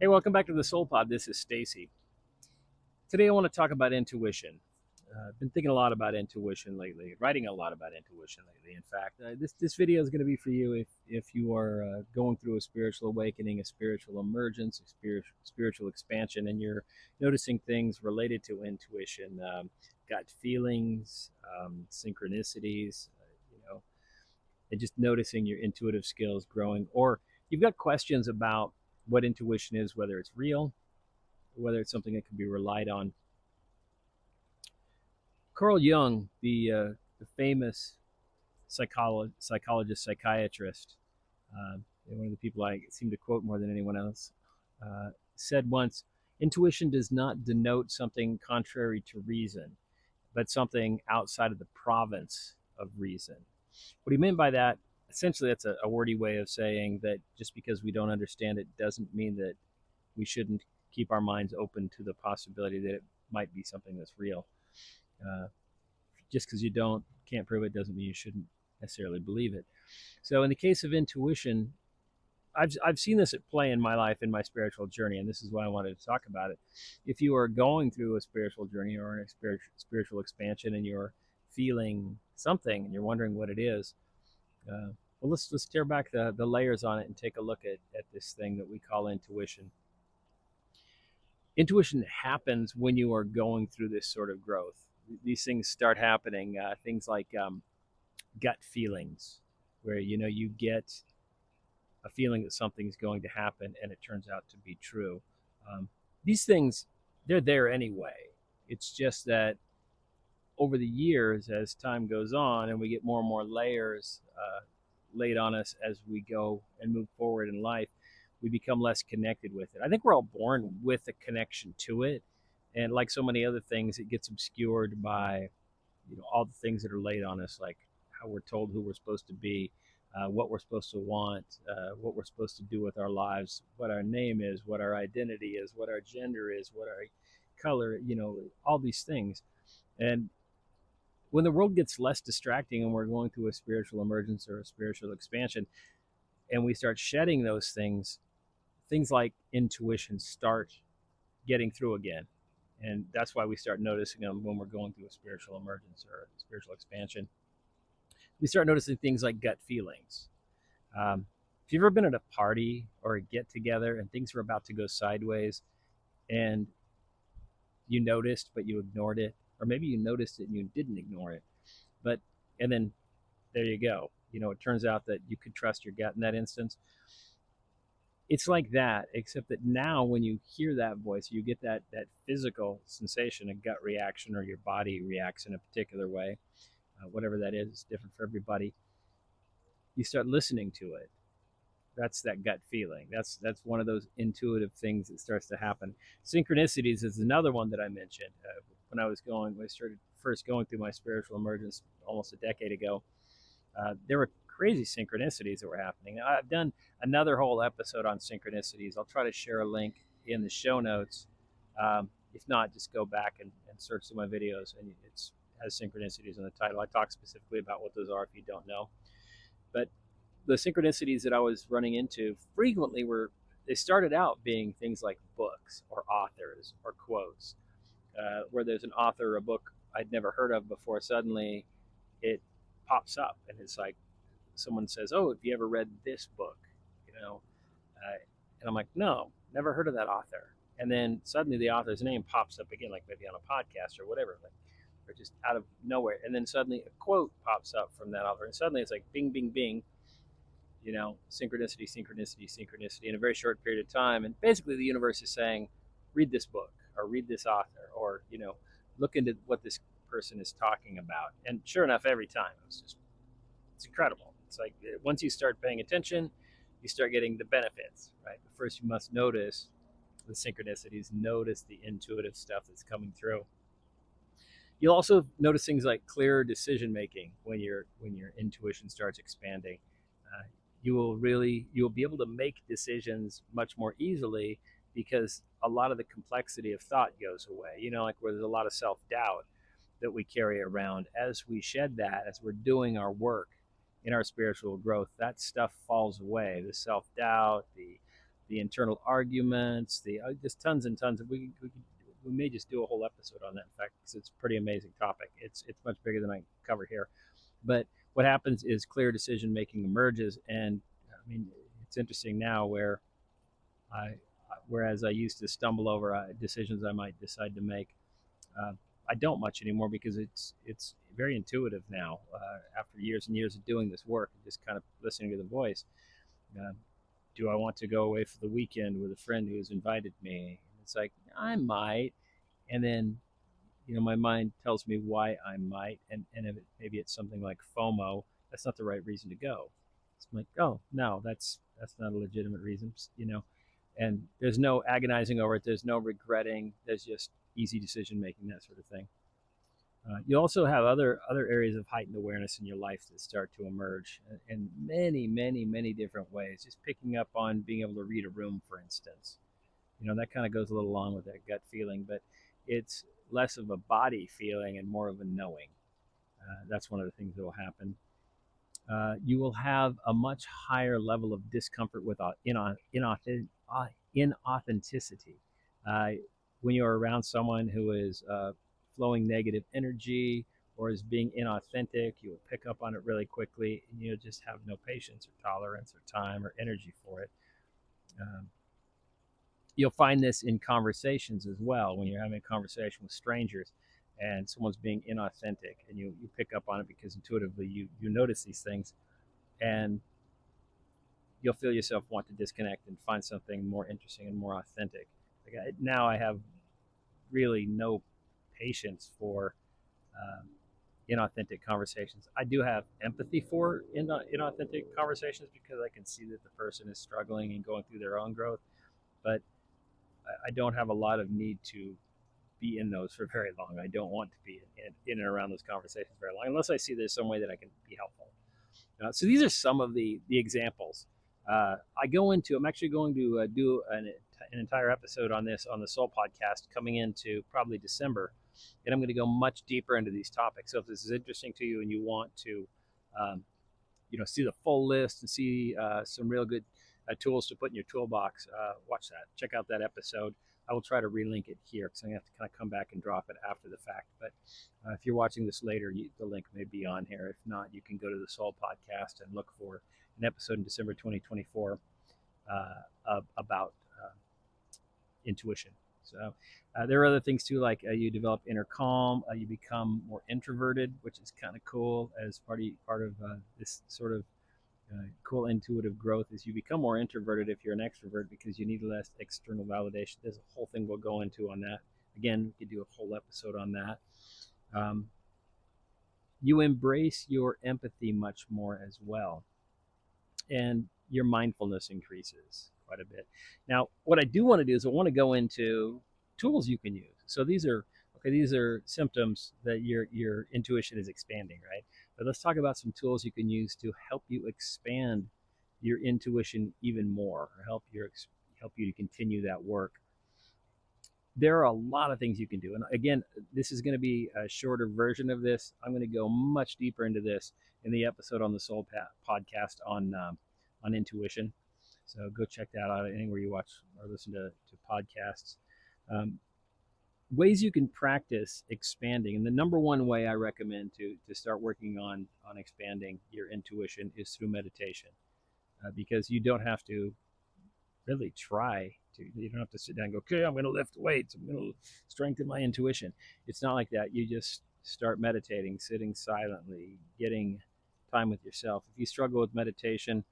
Hey, welcome back to the Soul Pod. This is Stacy. Today I want to talk about intuition. I've been thinking a lot about intuition lately, writing a lot about intuition lately. In fact, this video is going to be for you if you are going through a spiritual awakening, a spiritual emergence, a spiritual expansion, and you're noticing things related to intuition, gut feelings, synchronicities, and just noticing your intuitive skills growing, or you've got questions about what intuition is, whether it's real, whether it's something that can be relied on. Carl Jung, the famous psychologist, psychiatrist, one of the people I seem to quote more than anyone else, said once, intuition does not denote something contrary to reason, but something outside of the province of reason. What do you mean by that? Essentially, that's a wordy way of saying that just because we don't understand it doesn't mean that we shouldn't keep our minds open to the possibility that it might be something that's real. Uh, just because you can't prove it doesn't mean you shouldn't necessarily believe it. So in the case of intuition, I've seen this at play in my life, in my spiritual journey, and this is why I wanted to talk about it. If you are going through a spiritual journey or a spiritual expansion, and you're feeling something and you're wondering what it is, well, let's tear back the layers on it and take a look at this thing that we call intuition. Intuition happens when you are going through this sort of growth. These things start happening, things like gut feelings, where you get a feeling that something's going to happen and it turns out to be true. These things, they're there anyway. It's just that over the years, as time goes on and we get more and more layers laid on us as we go and move forward in life, we become less connected with it. I think we're all born with a connection to it, and like so many other things, it gets obscured by all the things that are laid on us, like how we're told who we're supposed to be, what we're supposed to want, what we're supposed to do with our lives, what our name is, what our identity is, what our gender is, what our color, all these things. And when the world gets less distracting and we're going through a spiritual emergence or a spiritual expansion, and we start shedding those things, things like intuition start getting through again. And that's why we start noticing them when we're going through a spiritual emergence or a spiritual expansion. We start noticing things like gut feelings. If you've ever been at a party or a get together and things were about to go sideways, and you noticed but you ignored it, or maybe you noticed it and you didn't ignore it, but and then there you go. It turns out that you could trust your gut in that instance. It's like that, except that now when you hear that voice, you get that physical sensation, a gut reaction, or your body reacts in a particular way. Whatever that is, it's different for everybody. You start listening to it. That's that gut feeling. That's one of those intuitive things that starts to happen. Synchronicities is another one that I mentioned. When I started first going through my spiritual emergence almost a decade ago, there were crazy synchronicities that were happening. Now, I've done another whole episode on synchronicities. I'll try to share a link in the show notes. If not, just go back and search through my videos, and it has synchronicities in the title. I talk specifically about what those are if you don't know. But the synchronicities that I was running into frequently they started out being things like books or authors or quotes, where there's an author or a book I'd never heard of before. Suddenly it pops up and it's like someone says, "Oh, have you ever read this book?" You know, and I'm like, "No, never heard of that author." And then suddenly the author's name pops up again, like maybe on a podcast or whatever, like, or just out of nowhere. And then suddenly a quote pops up from that author, and suddenly it's like bing, bing, bing. Synchronicity, synchronicity, synchronicity in a very short period of time. And basically, the universe is saying, "Read this book, or read this author, or look into what this person is talking about." And sure enough, every time it's incredible. It's like once you start paying attention, you start getting the benefits, right? But first, you must notice the synchronicities, notice the intuitive stuff that's coming through. You'll also notice things like clearer decision making when your intuition starts expanding. Uh, you'll be able to make decisions much more easily because a lot of the complexity of thought goes away. Like where there's a lot of self doubt that we carry around. As we shed that, as we're doing our work in our spiritual growth, that stuff falls away. The self doubt, the internal arguments, the just tons and tons of we may just do a whole episode on that, in fact, because it's a pretty amazing topic. It's much bigger than I can cover here. But what happens is clear decision making emerges, and I mean, it's interesting now where I, whereas I used to stumble over decisions I might decide to make, uh, I don't much anymore because it's very intuitive now. After years and years of doing this work, just kind of listening to the voice. Uh, do I want to go away for the weekend with a friend who's invited me? It's like I might, and then my mind tells me why I might, and if maybe it's something like FOMO, that's not the right reason to go. It's like, oh no, that's not a legitimate reason, and there's no agonizing over it. There's no regretting. There's just easy decision making, that sort of thing. You also have other areas of heightened awareness in your life that start to emerge in many, many, many different ways. Just picking up on being able to read a room, for instance. That kind of goes a little along with that gut feeling, but it's less of a body feeling and more of a knowing. That's one of the things that will happen. You will have a much higher level of discomfort with inauthenticity. Uh, when you're around someone who is flowing negative energy or is being inauthentic, you will pick up on it really quickly, and you'll just have no patience or tolerance or time or energy for it. Um, you'll find this in conversations as well. When you're having a conversation with strangers and someone's being inauthentic, and you pick up on it because intuitively you notice these things, and you'll feel yourself want to disconnect and find something more interesting and more authentic. Now I have really no patience for inauthentic conversations. I do have empathy for inauthentic conversations because I can see that the person is struggling and going through their own growth, but I don't have a lot of need to be in those for very long. I don't want to be in and around those conversations very long unless I see there's some way that I can be helpful. So these are some of the examples. I'm actually going to do an entire episode on this on the Soul podcast coming into probably December, and I'm going to go much deeper into these topics. So if this is interesting to you and you want to, um, see the full list and see some real good tools to put in your toolbox, watch that. Check out that episode. I will try to relink it here because I'm going to have to kind of come back and drop it after the fact. But if you're watching this later, the link may be on here. If not, you can go to the Soul Podcast and look for an episode in December 2024 about intuition. So there are other things too, like you develop inner calm, you become more introverted, which is kind of cool as part of this sort of cool intuitive growth. Is you become more introverted if you're an extrovert because you need less external validation. There's a whole thing we'll go into on that. Again, we could do a whole episode on that. You embrace your empathy much more as well, and your mindfulness increases quite a bit. Now, what I do want to do is I want to go into tools you can use. So these are symptoms that your intuition is expanding, right? But let's talk about some tools you can use to help you expand your intuition even more, or help you to continue that work. There are a lot of things you can do, and again, this is going to be a shorter version of this. I'm going to go much deeper into this in the episode on the Soul podcast on intuition. So go check that out anywhere you watch or listen to podcasts. Ways you can practice expanding, and the number one way I recommend to start working on expanding your intuition is through meditation, because you don't have to really try to. You don't have to sit down and go, okay, I'm going to lift weights, I'm going to strengthen my intuition. It's not like that. You just start meditating, sitting silently, getting time with yourself. If you struggle with meditation,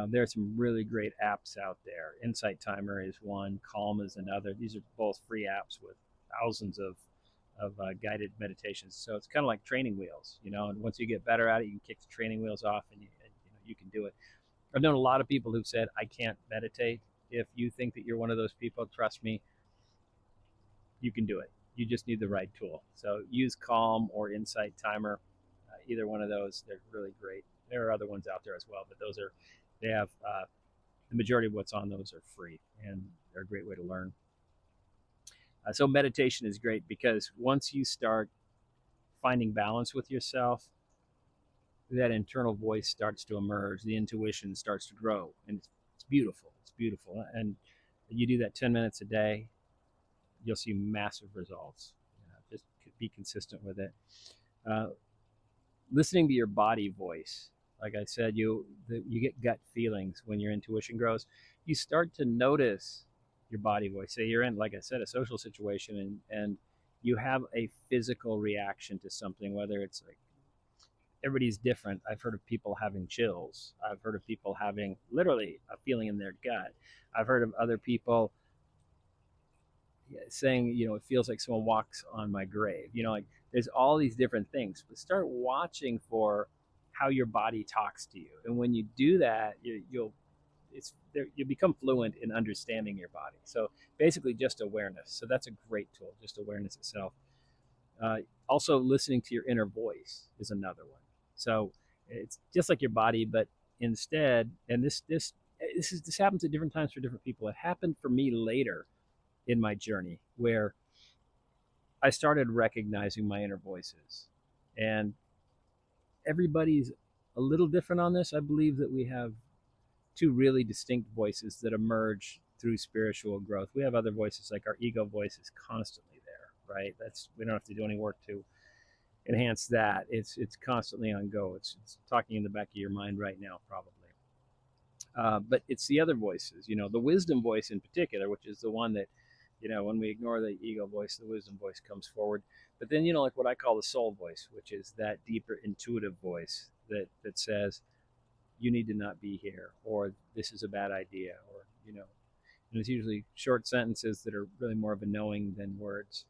there are some really great apps out there. Insight Timer is one, Calm is another. These are both free apps with thousands of guided meditations. So it's kind of like training wheels, and once you get better at it, you can kick the training wheels off, and you can do it. I've known a lot of people who've said, I can't meditate. If you think that you're one of those people, trust me, you can do it. You just need the right tool. So use Calm or Insight Timer. Either one of those, they're really great. There are other ones out there as well, but they have the majority of what's on those are free, and they're a great way to learn. So meditation is great because once you start finding balance with yourself, that internal voice starts to emerge, the intuition starts to grow, and it's beautiful. It's beautiful. And you do that 10 minutes a day, you'll see massive results. Just be consistent with it. Uh, Listening to your body voice. Like I said, you get gut feelings when your intuition grows. You start to notice your body voice. Say you're in, like I said, a social situation, and you have a physical reaction to something, whether it's like everybody's different. I've heard of people having chills. I've heard of people having literally a feeling in their gut. I've heard of other people saying, it feels like someone walks on my grave. Like there's all these different things. But start watching for how your body talks to you, and when you do that, you'll become fluent in understanding your body. So basically, just awareness. So that's a great tool, just awareness itself. Uh, Also, listening to your inner voice is another one. So it's just like your body, but instead, and this happens at different times for different people. It happened for me later in my journey where I started recognizing my inner voices, and everybody's a little different on this. I believe that we have two really distinct voices that emerge through spiritual growth. We have other voices, like our ego voice is constantly there, right? We don't have to do any work to enhance that. It's constantly on go. It's talking in the back of your mind right now, probably. But it's the other voices, the wisdom voice in particular, which is the one that, when we ignore the ego voice, the wisdom voice comes forward. But then, like what I call the soul voice, which is that deeper intuitive voice that says, you need to not be here, or this is a bad idea, or, and it's usually short sentences that are really more of a knowing than words.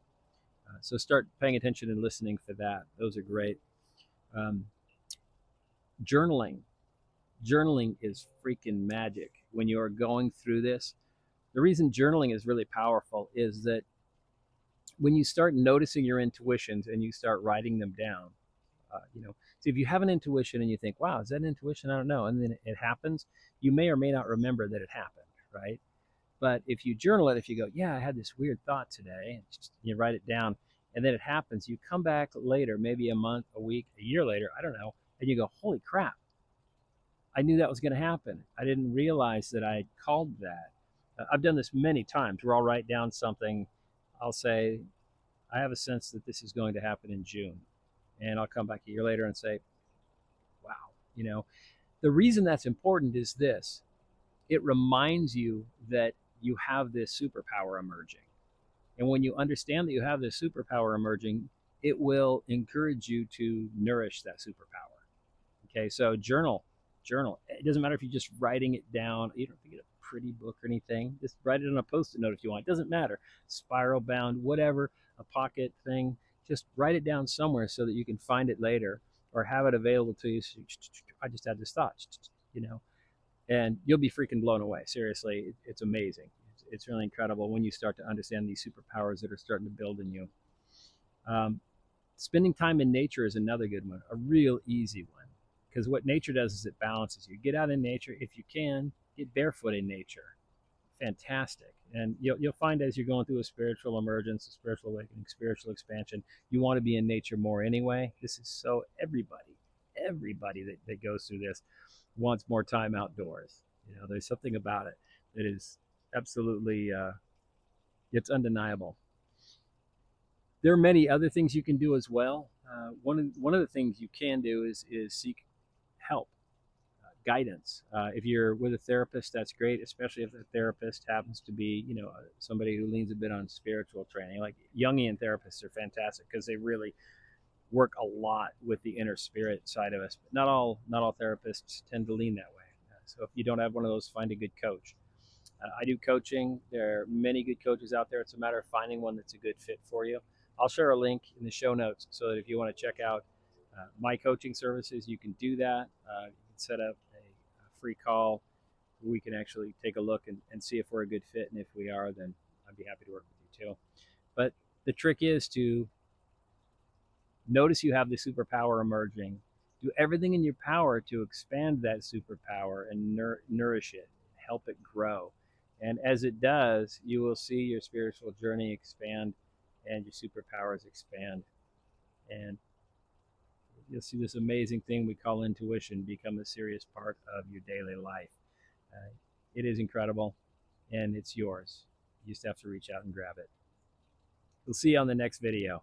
So start paying attention and listening for that. Those are great. Um, Journaling. Journaling is freaking magic when you are going through this. The reason journaling is really powerful is that when you start noticing your intuitions and you start writing them down, so if you have an intuition and you think, wow, is that an intuition? I don't know. And then it happens, you may or may not remember that it happened, right? But if you journal it, if you go, yeah, I had this weird thought today, and you write it down, and then it happens, you come back later, maybe a month, a week, a year later, I don't know, and you go, holy crap, I knew that was going to happen. I didn't realize that I had called that. I've done this many times where I'll write down something. I'll say, I have a sense that this is going to happen in June. And I'll come back a year later and say, wow, the reason that's important is this: it reminds you that you have this superpower emerging. And when you understand that you have this superpower emerging, it will encourage you to nourish that superpower. Okay, so journal. It doesn't matter if you're just writing it down. You don't have to get a pretty book or anything. Just write it on a post-it note if you want. It doesn't matter. Spiral bound, whatever, a pocket thing. Just write it down somewhere so that you can find it later or have it available to you. So I just had this thought, and you'll be freaking blown away. Seriously, it's amazing. It's really incredible when you start to understand these superpowers that are starting to build in you. Um, Spending time in nature is another good one, a real easy one. Because what nature does is it balances you. Get out in nature if you can. Get barefoot in nature. Fantastic. And you'll find as you're going through a spiritual emergence, a spiritual awakening, spiritual expansion, you want to be in nature more anyway. This is so everybody that goes through this wants more time outdoors. There's something about it that is absolutely, it's undeniable. There are many other things you can do as well. One of the things you can do is seek help, guidance. If you're with a therapist, that's great, especially if the therapist happens to be, somebody who leans a bit on spiritual training. Like Jungian therapists are fantastic because they really work a lot with the inner spirit side of us. But not all therapists tend to lean that way. So if you don't have one of those, find a good coach. I do coaching. There are many good coaches out there. It's a matter of finding one that's a good fit for you. I'll share a link in the show notes so that if you want to check out my coaching services, you can do that. You can set up a free call. We can actually take a look and see if we're a good fit. And if we are, then I'd be happy to work with you too. But the trick is to notice you have the superpower emerging. Do everything in your power to expand that superpower and nourish it, help it grow. And as it does, you will see your spiritual journey expand and your superpowers expand. And you'll see this amazing thing we call intuition become a serious part of your daily life. Uh, It is incredible, and it's yours. You just have to reach out and grab it. We'll see you on the next video.